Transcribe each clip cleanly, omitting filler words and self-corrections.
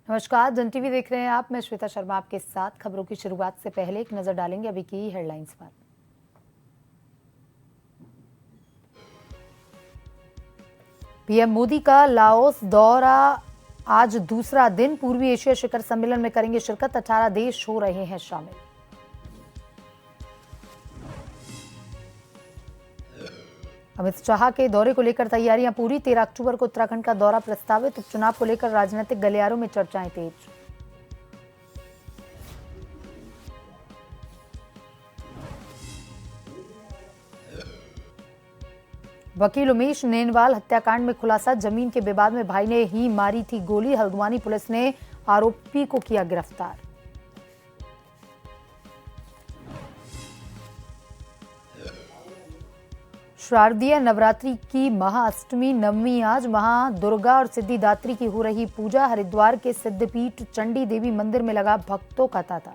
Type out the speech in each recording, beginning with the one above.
नमस्कार, जन टीवी देख रहे हैं आप। मैं श्वेता शर्मा आपके साथ। खबरों की शुरुआत से पहले एक नजर डालेंगे अभी की हेडलाइंस पर। पीएम मोदी का लाओस दौरा आज दूसरा दिन। पूर्वी एशिया शिखर सम्मेलन में करेंगे शिरकत। 18 देश हो रहे हैं शामिल। अमित शाह के दौरे को लेकर तैयारियां पूरी। 13 अक्टूबर को उत्तराखंड का दौरा प्रस्तावित। उपचुनाव को लेकर राजनीतिक गलियारों में चर्चाएं तेज। वकील उमेश नेनवाल हत्याकांड में खुलासा। जमीन के विवाद में भाई ने ही मारी थी गोली। हल्द्वानी पुलिस ने आरोपी को किया गिरफ्तार। शारदीय नवरात्रि की महाअष्टमी नवमी आज। महादुर्गा और सिद्धिदात्री की हो रही पूजा। हरिद्वार के सिद्धपीठ चंडी देवी मंदिर में लगा भक्तों का तांता।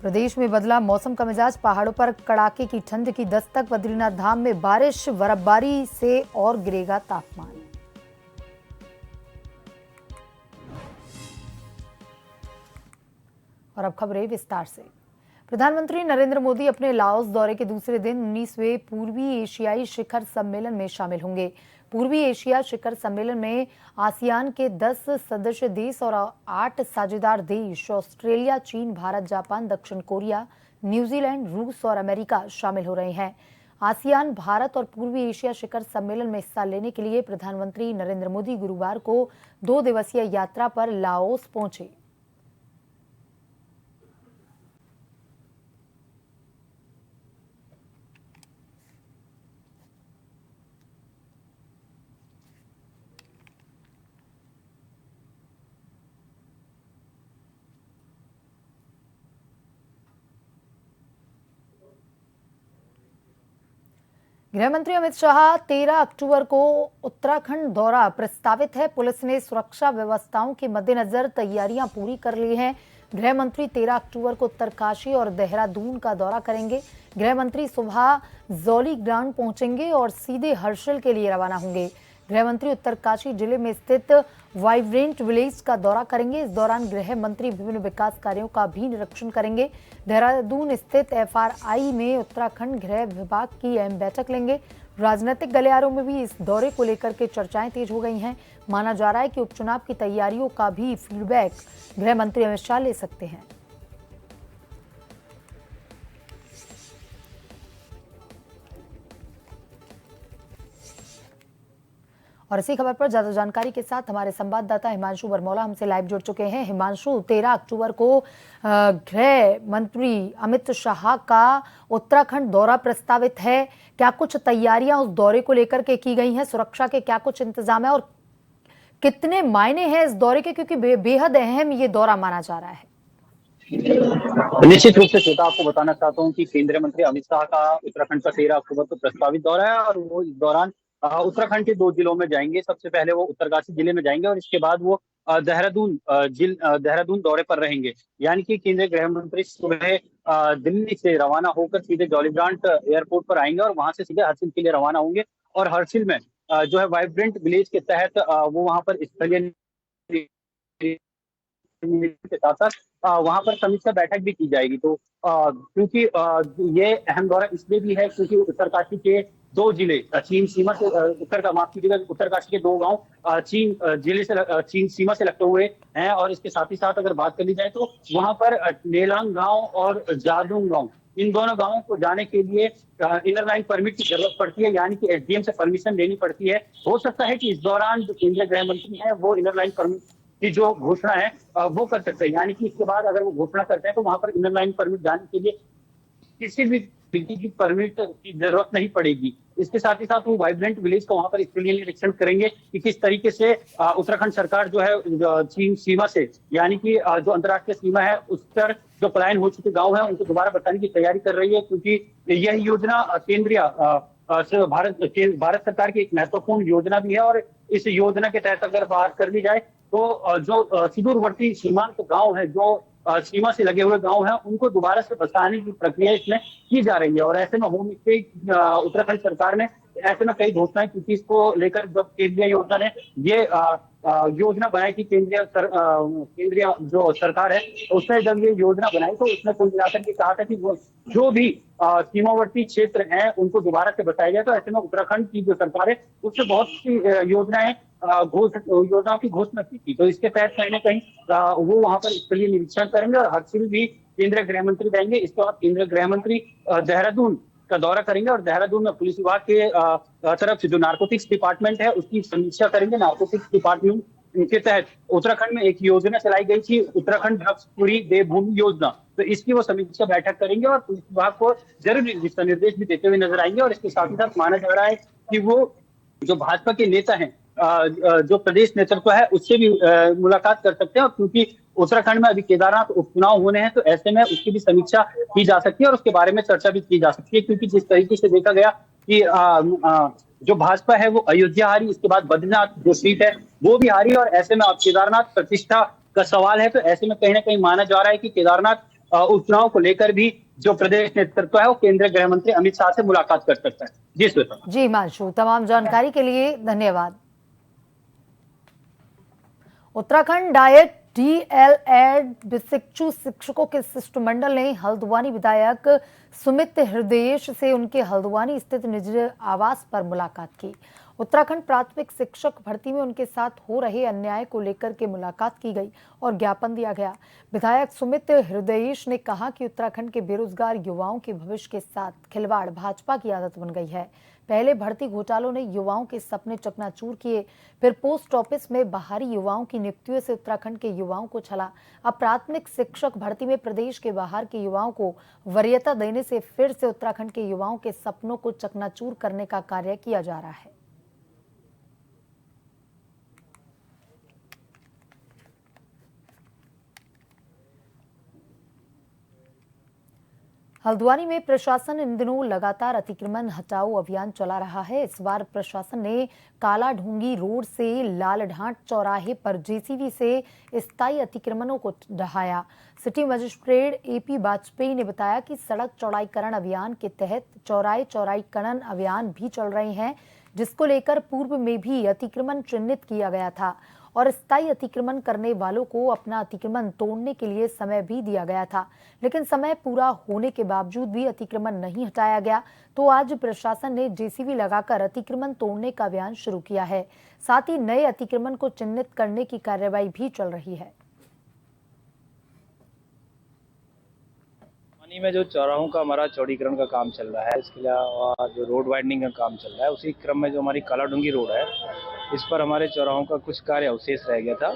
प्रदेश में बदला मौसम का मिजाज। पहाड़ों पर कड़ाके की ठंड की दस्तक। बद्रीनाथ धाम में बारिश। बर्फबारी से और गिरेगा तापमान। और अब खबरें विस्तार से। प्रधानमंत्री नरेंद्र मोदी अपने लाओस दौरे के दूसरे दिन 19वें पूर्वी एशियाई शिखर सम्मेलन में शामिल होंगे। पूर्वी एशिया शिखर सम्मेलन में आसियान के 10 सदस्य देश और 8 साझेदार देश ऑस्ट्रेलिया, चीन, भारत, जापान, दक्षिण कोरिया, न्यूजीलैंड, रूस और अमेरिका शामिल हो रहे हैं। आसियान, भारत और पूर्वी एशिया शिखर सम्मेलन में हिस्सा लेने के लिए प्रधानमंत्री नरेंद्र मोदी गुरुवार को 2 दिवसीय यात्रा पर लाओस पहुंचे। गृहमंत्री अमित शाह 13 अक्टूबर को उत्तराखंड दौरा प्रस्तावित है। पुलिस ने सुरक्षा व्यवस्थाओं के मद्देनजर तैयारियां पूरी कर ली हैं। गृहमंत्री 13 अक्टूबर को उत्तरकाशी और देहरादून का दौरा करेंगे। गृहमंत्री सुबह जौली ग्राउंड पहुंचेंगे और सीधे हर्षिल के लिए रवाना होंगे। गृहमंत्री उत्तरकाशी जिले में स्थित वाइब्रेंट विलेज का दौरा करेंगे। इस दौरान गृह मंत्री विभिन्न विकास कार्यों का भी निरीक्षण करेंगे। देहरादून स्थित FRI में उत्तराखंड गृह विभाग की अहम बैठक लेंगे। राजनीतिक गलियारों में भी इस दौरे को लेकर के चर्चाएं तेज हो गई हैं। माना जा रहा है कि उपचुनाव की तैयारियों का भी फीडबैक गृह मंत्री अमित शाह ले सकते हैं। और इसी खबर पर ज्यादा जानकारी के साथ हमारे संवाददाता हिमांशु बरमौला हमसे लाइव जुड़ चुके हैं। हिमांशु, 13 अक्टूबर को गृह मंत्री अमित शाह का उत्तराखंड दौरा प्रस्तावित है। क्या कुछ तैयारियां उस दौरे को लेकर के की गई हैं? सुरक्षा के क्या कुछ इंतजाम है और कितने मायने हैं इस दौरे के, क्योंकि बेहद अहम ये दौरा माना जा रहा है। निश्चित रूप से श्वेता, आपको बताना चाहता हूं कि केंद्रीय मंत्री अमित शाह का उत्तराखंड का 13 अक्टूबर को प्रस्तावित दौरा है और वो इस दौरान उत्तराखंड के 2 जिलों में जाएंगे। सबसे पहले वो उत्तरकाशी जिले में जाएंगे और इसके बाद वो देहरादून दौरे पर रहेंगे। यानी कि केंद्रीय गृह मंत्री सुबह दिल्ली से रवाना होकर सीधे जॉली ग्रांट एयरपोर्ट पर आएंगे और वहां से सीधे हर्षिल के लिए रवाना होंगे। और हर्षिल में जो है वाइब्रेंट विलेज के तहत वो वहां पर स्थलीय के साथ साथ वहां पर समीक्षा बैठक भी की जाएगी। तो क्योंकि ये अहम दौरा इसलिए भी है क्योंकि उत्तरकाशी के 2 जिले चीन सीमा से उत्तरकाशी के 2 गांव चीन सीमा से लगते हुए हैं। और इसके साथ ही साथ अगर बात कर ली जाए तो वहां पर नेलांग गांव और जादूंग गांव, इन दोनों गांवों को जाने के लिए इनर लाइन परमिट की जरूरत पड़ती है, यानी कि SDM से परमिशन लेनी पड़ती है। हो सकता है कि इस दौरान जो केंद्रीय गृह मंत्री है वो इनर लाइन परमिट की जो घोषणा है वो कर सकते हैं। यानी कि इसके बाद अगर वो घोषणा करते हैं तो वहां पर इनर लाइन परमिट जाने के लिए किसी भी बिजली की परमिट की जरूरत नहीं पड़ेगी। इसके साथ ही साथ वो वाइब्रेंट विलेज का वहां पर इसके लिए निरीक्षण करेंगे कि किस तरीके से उत्तराखंड सरकार जो है चीन सीमा से, यानी कि जो अंतर्राष्ट्रीय सीमा है उस पर जो पलायन हो चुके गांव है उनको दोबारा बसाने की तैयारी कर रही है, क्योंकि यह योजना केंद्रीय भारत सरकार की एक महत्वपूर्ण योजना भी है। और इस योजना के तहत अगर बात कर ली जाए तो जो सुदूरवर्ती सीमांत गांव है, जो सीमा से लगे हुए गांव हैं, उनको दोबारा से बसाने की प्रक्रिया इसमें की जा रही है। और ऐसे में होम स्टे उत्तराखंड सरकार ने ऐसे में कई घोषणाएं की थी। इसको लेकर जब केंद्रीय योजना ने ये योजना बनाई थी, केंद्रीय जो सरकार है उसने जब ये योजना बनाई तो उसने कुल मिलाकर के कहा था कि वो जो भी सीमावर्ती क्षेत्र हैं उनको दोबारा से बसाया जाए। तो ऐसे में उत्तराखंड की जो सरकार है उससे बहुत सी योजनाओं की घोषणा की थी। तो इसके तहत कहीं ना कहीं वो वहां पर इसके लिए निरीक्षण करेंगे और हर्षिल भी केंद्रीय गृह मंत्री रहेंगे। इसके बाद केंद्रीय गृह मंत्री देहरादून का दौरा करेंगे और देहरादून में पुलिस विभाग के तरफ से जो नार्कोटिक्स डिपार्टमेंट है उसकी समीक्षा करेंगे। नार्कोटिक्स डिपार्टमेंट के तहत उत्तराखंड में एक योजना चलाई गई थी, उत्तराखंड ड्रग्स फ्री देवभूमि योजना। तो इसकी वो समीक्षा बैठक करेंगे और पुलिस विभाग को जरूरी दिशा निर्देश भी देते हुए नजर आएंगे। और इसके साथ ही साथ माना जा रहा है कि वो जो भाजपा के नेता हैं, जो प्रदेश नेतृत्व है उससे भी मुलाकात कर सकते हैं। और क्योंकि उत्तराखंड में अभी केदारनाथ उपचुनाव होने हैं तो ऐसे में उसकी भी समीक्षा की जा सकती है और उसके बारे में चर्चा भी की जा सकती है। क्योंकि जिस तरीके से देखा गया कि जो भाजपा है वो अयोध्या हारी, इसके बाद बद्रीनाथ जो सीट है वो भी हारी, और ऐसे में अब केदारनाथ प्रतिष्ठा का सवाल है। तो ऐसे में कहीं ना कहीं माना जा रहा है कि केदारनाथ उपचुनाव को लेकर भी जो प्रदेश नेतृत्व है वो केंद्रीय गृह मंत्री अमित शाह से मुलाकात कर सकता है। जी श्वेता। जी हिमांशु, तमाम जानकारी के लिए धन्यवाद। उत्तराखंड डाइट डीएलएड बिसिक्चू शिक्षकों के शिष्टमंडल ने हल्द्वानी विधायक सुमित हृदयेश से उनके हल्द्वानी स्थित निजी आवास पर मुलाकात की। उत्तराखंड प्राथमिक शिक्षक भर्ती में उनके साथ हो रहे अन्याय को लेकर के मुलाकात की गई और ज्ञापन दिया गया। विधायक सुमित हृदयेश ने कहा कि उत्तराखंड के बेरोजगार युवाओं के भविष्य के साथ खिलवाड़ भाजपा की आदत बन गई है। पहले भर्ती घोटालों ने युवाओं के सपने चकनाचूर किए, फिर पोस्ट ऑफिस में बाहरी युवाओं की नियुक्तियों से उत्तराखंड के युवाओं को छला। अब प्राथमिक शिक्षक भर्ती में प्रदेश के बाहर के युवाओं को वरीयता देने से फिर से उत्तराखंड के युवाओं के सपनों को चकनाचूर करने का कार्य किया जा रहा है। हल्द्वानी में प्रशासन इन दिनों लगातार अतिक्रमण हटाओ अभियान चला रहा है। इस बार प्रशासन ने काला ढूंगी रोड से लालढांट चौराहे पर जेसीबी से स्थायी अतिक्रमणों को ढहाया। सिटी मजिस्ट्रेट एपी वाजपेयी ने बताया कि सड़क चौड़ाईकरण अभियान के तहत चौड़ाईकरण अभियान भी चल रहे हैं, जिसको लेकर पूर्व में भी अतिक्रमण चिन्हित किया गया था और स्थायी अतिक्रमण करने वालों को अपना अतिक्रमण तोड़ने के लिए समय भी दिया गया था। लेकिन समय पूरा होने के बावजूद भी अतिक्रमण नहीं हटाया गया, तो आज प्रशासन ने जेसीबी लगाकर अतिक्रमण तोड़ने का अभियान शुरू किया है। साथ ही नए अतिक्रमण को चिन्हित करने की कार्रवाई भी चल रही है। पानी में जो चौराहों का हमारा चौड़ीकरण का काम चल रहा है, इसके अलावा जो रोड वाइडनिंग का काम चल रहा है, उसी क्रम में जो हमारी कालाडूंगी रोड है इस पर हमारे चौराहों का कुछ कार्य अवशेष रह गया था।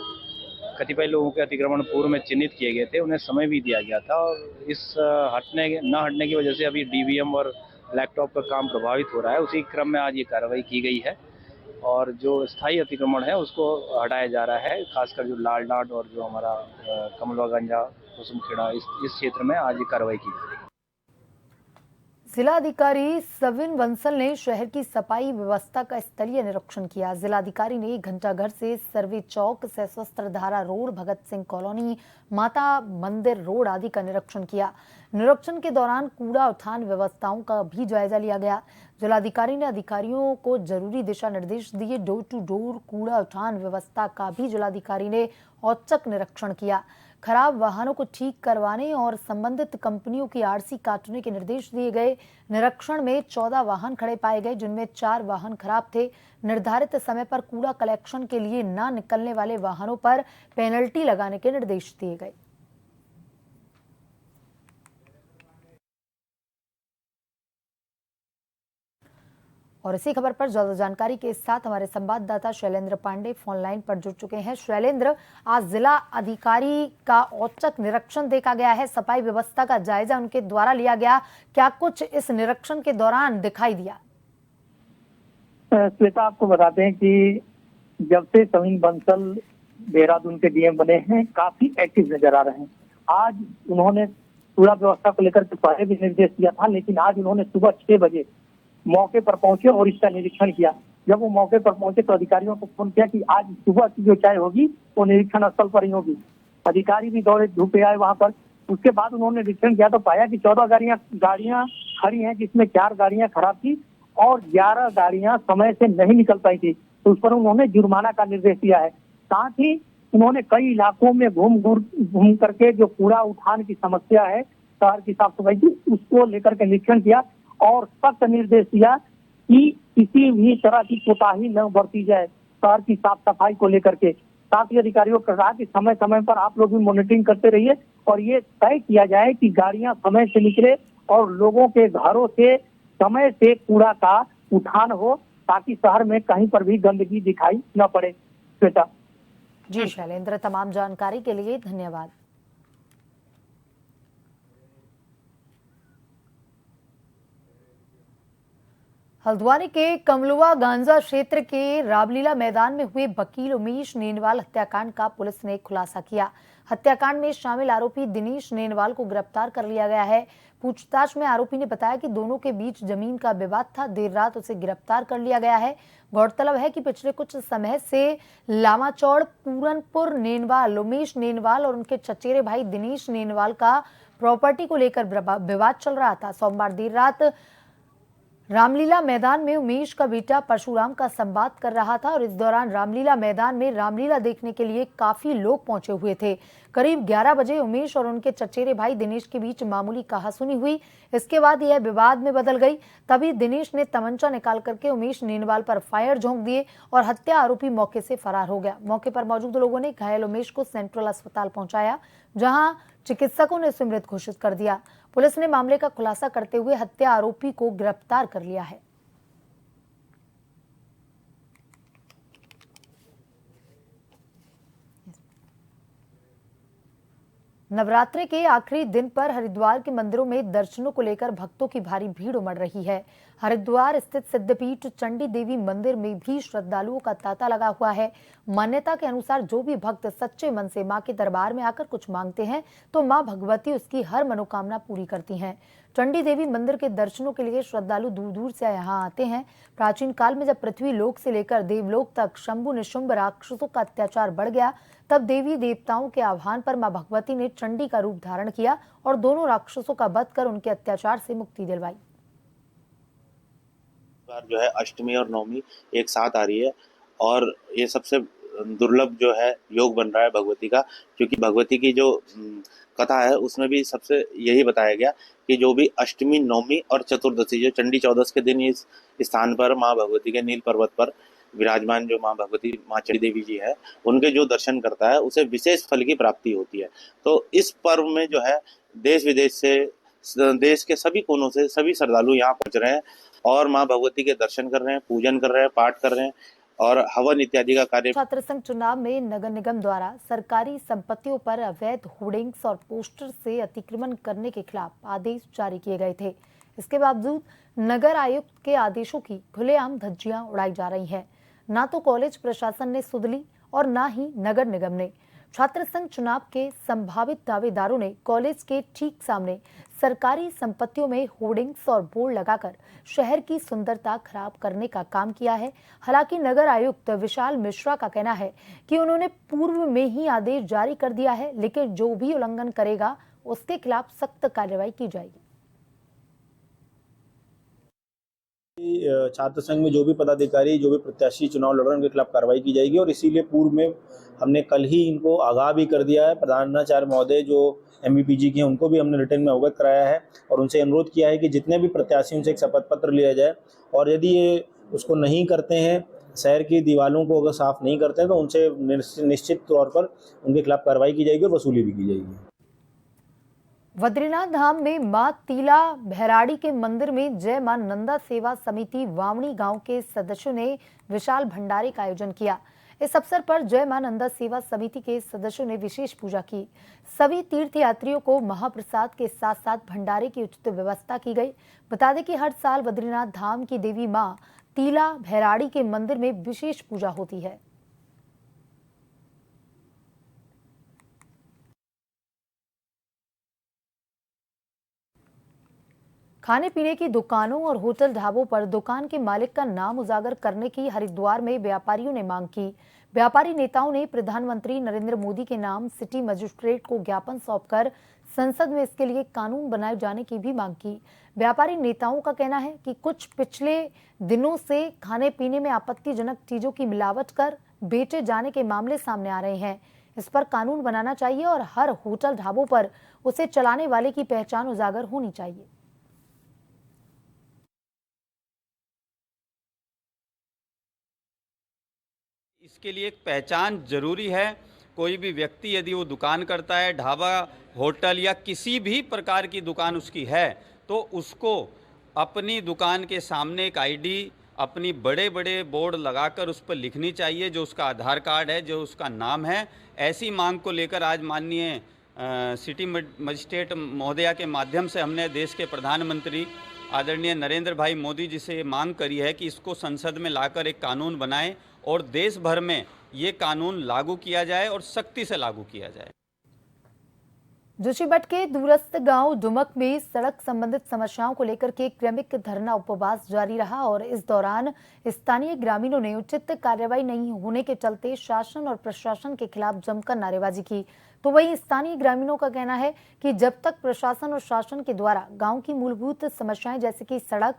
कतिपय लोगों के अतिक्रमण पूर्व में चिन्हित किए गए थे, उन्हें समय भी दिया गया था और इस न हटने की वजह से अभी डीवीएम और लैपटॉप का काम प्रभावित हो रहा है। उसी क्रम में आज ये कार्रवाई की गई है और जो स्थायी अतिक्रमण है उसको हटाया जा रहा है। खासकर जो लालडाट और जो हमारा कमलवागंजा कुसुमखेड़ा इस क्षेत्र में आज ये कार्रवाई की गई। जिलाधिकारी सविन बंसल ने शहर की सफाई व्यवस्था का स्थलीय निरीक्षण किया। जिलाधिकारी ने घंटाघर से सर्वे चौक, सशस्त्रधारा रोड, भगत सिंह कॉलोनी, माता मंदिर रोड आदि का निरीक्षण किया। निरीक्षण के दौरान कूड़ा उठान व्यवस्थाओं का भी जायजा लिया गया। जिलाधिकारी ने अधिकारियों को जरूरी दिशा निर्देश दिए। डोर टू डोर कूड़ा उठान व्यवस्था का भी जिलाधिकारी ने औचक निरीक्षण किया। खराब वाहनों को ठीक करवाने और संबंधित कंपनियों की आरसी काटने के निर्देश दिए गए। निरीक्षण में 14 वाहन खड़े पाए गए, जिनमें 4 वाहन खराब थे। निर्धारित समय पर कूड़ा कलेक्शन के लिए न निकलने वाले वाहनों पर पेनल्टी लगाने के निर्देश दिए गए। और इसी खबर पर ज्यादा जानकारी के साथ हमारे संवाददाता शैलेंद्र पांडे फोन लाइन पर जुड़ चुके हैं। शैलेंद्र, आज जिला अधिकारी का औचक निरीक्षण देखा गया है, सफाई व्यवस्था का जायजा उनके द्वारा लिया गया, क्या कुछ इस निरीक्षण के दौरान दिखाई दिया? श्वेता, आपको बताते हैं कि जब से समीन बंसल देहरादून के डीएम बने हैं, काफी एक्टिव नजर आ रहे हैं। आज उन्होंने कूड़ा व्यवस्था को लेकर के पहले भी निर्देश दिया था, लेकिन आज उन्होंने सुबह 6 बजे मौके पर पहुंचे और इसका निरीक्षण किया। जब वो मौके पर पहुंचे तो अधिकारियों को फोन किया कि आज सुबह की जो चाय होगी वो निरीक्षण स्थल पर ही होगी। अधिकारी भी दौड़े धूपे आए वहां पर। उसके बाद उन्होंने निरीक्षण किया तो पाया कि 14 गाड़ियां खड़ी हैं, जिसमें 4 गाड़ियां खराब थी और 11 गाड़ियां समय से नहीं निकल पाई थी, तो उस पर उन्होंने जुर्माना का निर्देश दिया है। साथ ही उन्होंने कई इलाकों में घूम करके जो कूड़ा उठान की समस्या है, शहर की साफ सफाई की, उसको लेकर के निरीक्षण किया और सख्त निर्देश दिया कि किसी भी तरह की कोताही न बरती जाए शहर की साफ सफाई को लेकर के। साथ ही अधिकारियों को कहा कि समय समय पर आप लोग भी मॉनिटरिंग करते रहिए और ये तय किया जाए कि गाड़ियां समय से निकले और लोगों के घरों से समय से कूड़ा का उठान हो, ताकि शहर में कहीं पर भी गंदगी दिखाई न पड़े। श्वेता जी शैलेंद्र, तमाम जानकारी के लिए धन्यवाद। हल्द्वानी के कमलुआ गांजा क्षेत्र के रामलीला मैदान में हुए वकील उमेश नेनवाल हत्याकांड का पुलिस ने खुलासा किया। हत्याकांड में शामिल आरोपी दिनेश नेनवाल को गिरफ्तार कर लिया गया है। पूछताछ में आरोपी ने बताया कि दोनों के बीच जमीन का विवाद था, देर रात उसे गिरफ्तार कर लिया गया है। गौरतलब है कि पिछले कुछ समय से लामाचौड़ पूरनपुर नेनवाल उमेश नेनवाल और उनके चचेरे भाई दिनेश नेनवाल का प्रॉपर्टी को लेकर विवाद चल रहा था। सोमवार देर रात रामलीला मैदान में उमेश का बेटा परशुराम का संवाद कर रहा था और इस दौरान रामलीला मैदान में रामलीला देखने के लिए काफी लोग पहुंचे हुए थे। करीब 11 बजे उमेश और उनके चचेरे भाई दिनेश के बीच मामूली कहासुनी हुई। इसके बाद यह विवाद में बदल गई। तभी दिनेश ने तमंचा निकाल करके उमेश नेनवाल पर फायर झोंक दिए और हत्या आरोपी मौके से फरार हो गया। मौके पर मौजूद लोगों ने घायल उमेश को सेंट्रल अस्पताल पहुंचाया, जहां चिकित्सकों ने उसे मृत घोषित कर दिया। पुलिस ने मामले का खुलासा करते हुए हत्या आरोपी को गिरफ्तार कर लिया है। नवरात्रि के आखिरी दिन पर हरिद्वार के मंदिरों में दर्शनों को लेकर भक्तों की भारी भीड़ उमड़ रही है। हरिद्वार स्थित सिद्धपीठ चंडी देवी मंदिर में भी श्रद्धालुओं का तांता लगा हुआ है। मान्यता के अनुसार जो भी भक्त सच्चे मन से मां के दरबार में आकर कुछ मांगते हैं तो मां भगवती उसकी हर मनोकामना पूरी करती हैं। चंडी देवी मंदिर के दर्शनों के लिए श्रद्धालु दूर दूर से यहाँ आते हैं। प्राचीन काल में जब पृथ्वी लोक से लेकर देवलोक तक शंभु निशुंभ राक्षसों का अत्याचार बढ़ गया, तब देवी देवताओं के आह्वान पर मां भगवती ने चंडी का रूप धारण किया और दोनों राक्षसों का वध कर उनके अत्याचार से मुक्ति दिलवाई। जो है अष्टमी और नवमी एक साथ आ रही है और ये सबसे दुर्लभ जो है योग बन रहा है भगवती का, क्योंकि भगवती की जो कथा है उसमें भी सबसे यही बताया गया कि जो भी अष्टमी, नवमी और चतुर्दशी, जो चंडी चौदस के दिन इस स्थान पर माँ भगवती के नील पर्वत पर विराजमान जो माँ भगवती माँ चंडी देवी जी है, उनके जो दर्शन करता है उसे विशेष फल की प्राप्ति होती है। तो इस पर्व में जो है देश विदेश से, देश के सभी कोनों से सभी श्रद्धालु यहाँ पहुंच रहे हैं और माँ भगवती के दर्शन कर रहे हैं, पूजन कर रहे हैं, पाठ कर रहे हैं और हवन इत्यादि का कार्य। छात्र संघ चुनाव में नगर निगम द्वारा सरकारी संपत्तियों पर अवैध होर्डिंग्स और पोस्टर से अतिक्रमण करने के खिलाफ आदेश जारी किए गए थे। इसके बावजूद नगर आयुक्त के आदेशों की खुलेआम धज्जियां उड़ाई जा रही हैं। ना तो कॉलेज प्रशासन ने सुध ली और ना ही नगर निगम ने। छात्र संघ चुनाव के संभावित दावेदारों ने कॉलेज के ठीक सामने सरकारी संपत्तियों में होर्डिंग्स और बोर्ड लगाकर शहर की सुंदरता खराब करने का काम किया है। हालांकि नगर आयुक्त विशाल मिश्रा का कहना है कि उन्होंने पूर्व में ही आदेश जारी कर दिया है, लेकिन जो भी उल्लंघन करेगा उसके खिलाफ सख्त कार्रवाई की जाएगी। छात्र संघ में जो भी पदाधिकारी, जो भी प्रत्याशी चुनाव लड़ रहे हैं उनके खिलाफ कार्रवाई की जाएगी और इसीलिए पूर्व में हमने कल ही इनको आगाह भी कर दिया है। प्रधानाचार्य महोदय जो MVPG के हैं उनको भी हमने रिटर्न में अवगत कराया है और उनसे अनुरोध किया है कि जितने भी प्रत्याशियों से एक शपथ पत्र लिया जाए और यदि ये उसको नहीं करते हैं, शहर की दीवारों को अगर साफ नहीं करते हैं तो उनसे निश्चित तौर पर उनके खिलाफ कार्रवाई की जाएगी और वसूली भी की जाएगी। बद्रीनाथ धाम में मां तीला भैराड़ी के मंदिर में जय मां नंदा सेवा समिति वावणी गांव के सदस्यों ने विशाल भंडारे का आयोजन किया। इस अवसर पर जय मां नंदा सेवा समिति के सदस्यों ने विशेष पूजा की। सभी तीर्थयात्रियों को महाप्रसाद के साथ साथ भंडारे की उचित व्यवस्था की गई। बता दें कि हर साल बद्रीनाथ धाम की देवी मां तीला भैराड़ी के मंदिर में विशेष पूजा होती है। खाने पीने की दुकानों और होटल ढाबों पर दुकान के मालिक का नाम उजागर करने की हरिद्वार में व्यापारियों ने मांग की। व्यापारी नेताओं ने प्रधानमंत्री नरेंद्र मोदी के नाम सिटी मजिस्ट्रेट को ज्ञापन सौंपकर संसद में इसके लिए कानून बनाए जाने की भी मांग की। व्यापारी नेताओं का कहना है कि कुछ पिछले दिनों से खाने पीने में आपत्तिजनक चीजों की मिलावट कर बेचे जाने के मामले सामने आ रहे हैं। इस पर कानून बनाना चाहिए और हर होटल ढाबों पर उसे चलाने वाले की पहचान उजागर होनी चाहिए। इसके लिए एक पहचान जरूरी है। कोई भी व्यक्ति यदि वो दुकान करता है, ढाबा, होटल या किसी भी प्रकार की दुकान उसकी है, तो उसको अपनी दुकान के सामने एक आईडी, अपनी बड़े बड़े बोर्ड लगाकर उस पर लिखनी चाहिए जो उसका आधार कार्ड है, जो उसका नाम है। ऐसी मांग को लेकर आज माननीय सिटी मजिस्ट्रेट महोदया के माध्यम से हमने देश के प्रधानमंत्री आदरणीय नरेंद्र भाई मोदी जी से ये मांग करी है कि इसको संसद में लाकर एक कानून बनाएं और देश भर में ये कानून लागू किया जाए और सख्ती से लागू किया जाए। जोशीमठ के दूरस्थ गांव डुमक में सड़क संबंधित समस्याओं को लेकर के क्रमिक धरना उपवास जारी रहा और इस दौरान स्थानीय ग्रामीणों ने उचित कार्रवाई नहीं होने के चलते शासन और प्रशासन के खिलाफ जमकर नारेबाजी की। तो वहीं स्थानीय ग्रामीणों का कहना है कि जब तक प्रशासन और शासन के द्वारा गांव की मूलभूत समस्याएं जैसे कि सड़क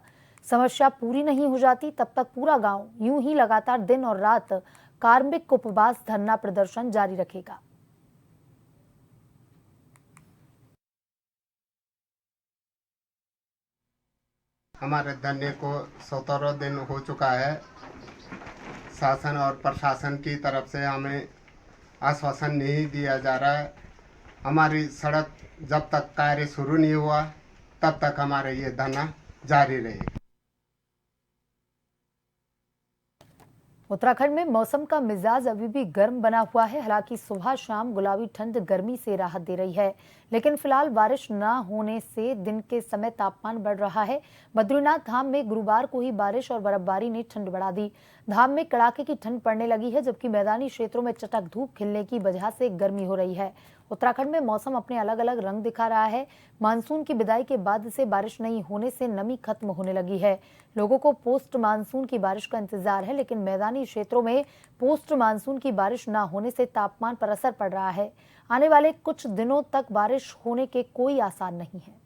समस्या पूरी नहीं हो जाती, तब तक पूरा गांव यूं ही लगातार दिन और रात कार्मिक उपवास धरना प्रदर्शन जारी रखेगा। हमारे धरने को 17 दिन हो चुका है। शासन और प्रशासन की तरफ से हमें आश्वासन नहीं दिया जा रहा है। हमारी सड़क जब तक कार्य शुरू नहीं हुआ तब तक हमारे ये धरना जारी रहेगा। उत्तराखंड में मौसम का मिजाज अभी भी गर्म बना हुआ है। हालांकि सुबह शाम गुलाबी ठंड गर्मी से राहत दे रही है, लेकिन फिलहाल बारिश न होने से दिन के समय तापमान बढ़ रहा है। बद्रीनाथ धाम में गुरुवार को ही बारिश और बर्फबारी ने ठंड बढ़ा दी। धाम में कड़ाके की ठंड पड़ने लगी है, जबकि मैदानी क्षेत्रों में चटक धूप खिलने की वजह से गर्मी हो रही है। उत्तराखंड में मौसम अपने अलग अलग रंग दिखा रहा है। मानसून की विदाई के बाद से बारिश नहीं होने से नमी खत्म होने लगी है। लोगों को पोस्ट मानसून की बारिश का इंतजार है, लेकिन मैदानी क्षेत्रों में पोस्ट मानसून की बारिश न होने से तापमान पर असर पड़ रहा है। आने वाले कुछ दिनों तक बारिश होने के कोई आसार नहीं है।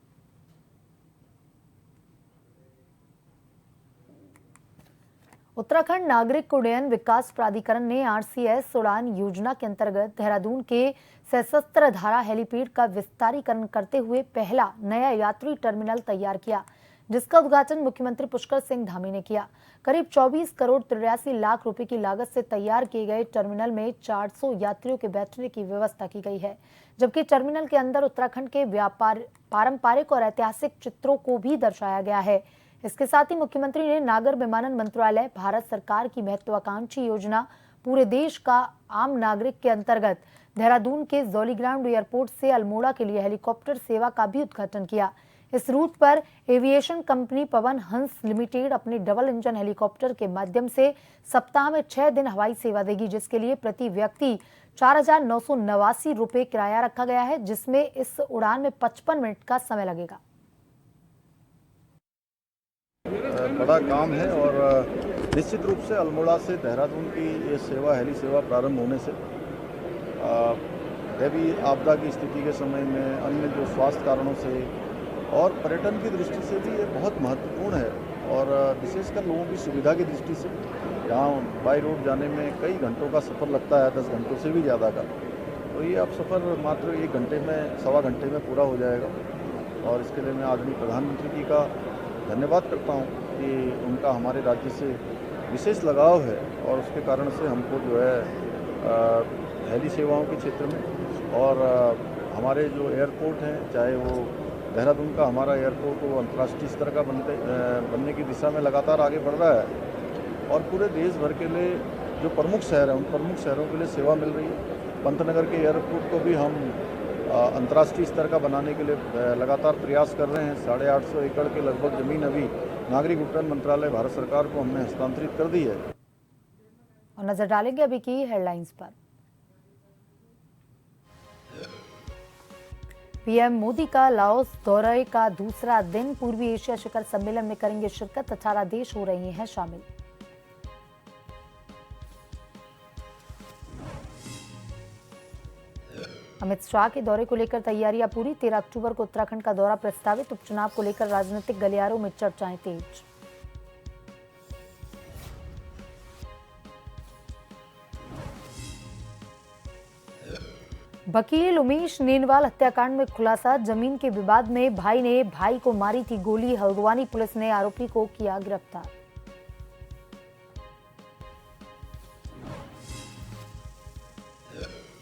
उत्तराखंड नागरिक उड्डयन विकास प्राधिकरण ने RCS उड़ान योजना के अंतर्गत देहरादून के सशस्त्र धारा हेलीपैड का विस्तारीकरण करते हुए पहला नया यात्री टर्मिनल तैयार किया, जिसका उद्घाटन मुख्यमंत्री पुष्कर सिंह धामी ने किया। करीब 24 करोड़ 83 लाख रुपए की लागत से तैयार किए गए टर्मिनल में 400 यात्रियों के बैठने की व्यवस्था की गई है, जबकि टर्मिनल के अंदर उत्तराखंड के पारंपरिक और ऐतिहासिक चित्रों को भी दर्शाया गया है। इसके साथ ही मुख्यमंत्री ने नागर विमानन मंत्रालय, भारत सरकार की महत्वाकांक्षी योजना पूरे देश का आम नागरिक के अंतर्गत देहरादून के जौलीग्राउंड एयरपोर्ट से अल्मोड़ा के लिए हेलीकॉप्टर सेवा का भी उद्घाटन किया। इस रूट पर aviation company Pawan Hans limited अपने डबल इंजन हेलीकॉप्टर के माध्यम से सप्ताह में 6 दिन हवाई सेवा देगी, जिसके लिए प्रति व्यक्ति 4,989 रुपए किराया रखा गया है, जिसमें इस उड़ान में 55 मिनट का समय लगेगा। बड़ा काम है और निश्चित रूप से अल्मोड़ा से देहरादून की ये सेवा, हेली सेवा प्रारंभ होने से दैवीय आपदा की स्थिति के समय में, अन्य जो स्वास्थ्य कारणों से और पर्यटन की दृष्टि से भी ये बहुत महत्वपूर्ण है और विशेषकर लोगों की सुविधा की दृष्टि से, यहाँ बाई रोड जाने में कई घंटों का सफ़र लगता है, 10 घंटों से भी ज़्यादा का, तो ये अब सफ़र मात्र 1 घंटे में, सवा घंटे में पूरा हो जाएगा। और इसके लिए मैं आदरणीय प्रधानमंत्री जी का धन्यवाद करता हूँ कि उनका हमारे राज्य से विशेष लगाव है और उसके कारण से हमको जो है हेली सेवाओं के क्षेत्र में और हमारे जो एयरपोर्ट हैं, चाहे वो देहरादून का हमारा एयरपोर्ट वो अंतर्राष्ट्रीय स्तर का बनने की दिशा में लगातार आगे बढ़ रहा है और पूरे देश भर के लिए जो प्रमुख शहर हैं उन प्रमुख शहरों के लिए सेवा मिल रही है। पंतनगर के एयरपोर्ट को भी हम अंतर्राष्ट्रीय स्तर का बनाने के लिए लगातार प्रयास कर रहे हैं। 850 एकड़ के लगभग ज़मीन अभी नागरिक उड्डयन मंत्रालय भारत सरकार को हमने हस्तांतरित कर दी है। और नजर डालेंगे अभी की हेडलाइंस पर। पीएम मोदी का लाओस दौरे का दूसरा दिन, पूर्वी एशिया शिखर सम्मेलन में करेंगे शिरकत, 18 देश हो रहे हैं शामिल। अमित शाह के दौरे को लेकर तैयारियां पूरी, 13 अक्टूबर को उत्तराखंड का दौरा प्रस्तावित, उपचुनाव को लेकर राजनीतिक गलियारों में चर्चाएं तेज। वकील उमेश नेनवाल हत्याकांड में खुलासा, जमीन के विवाद में भाई ने भाई को मारी थी गोली, हल्द्वानी पुलिस ने आरोपी को किया गिरफ्तार।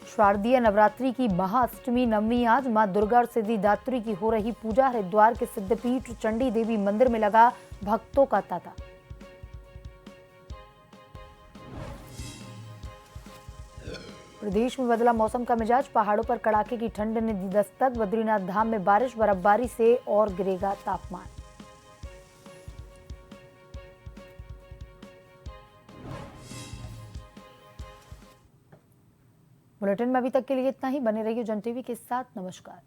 शारदीय नवरात्रि की महाअष्टमी नवमी आज, मां दुर्गा और सिद्धिदात्री की हो रही पूजा, हरिद्वार के सिद्धपीठ चंडी देवी मंदिर में लगा भक्तों का तांता। प्रदेश में बदला मौसम का मिजाज, पहाड़ों पर कड़ाके की ठंड ने दी दस्तक, बद्रीनाथ धाम में बारिश, बर्फबारी से और गिरेगा तापमान। बुलेटिन में अभी तक के लिए इतना ही। बने रहिए जन टीवी के साथ। नमस्कार।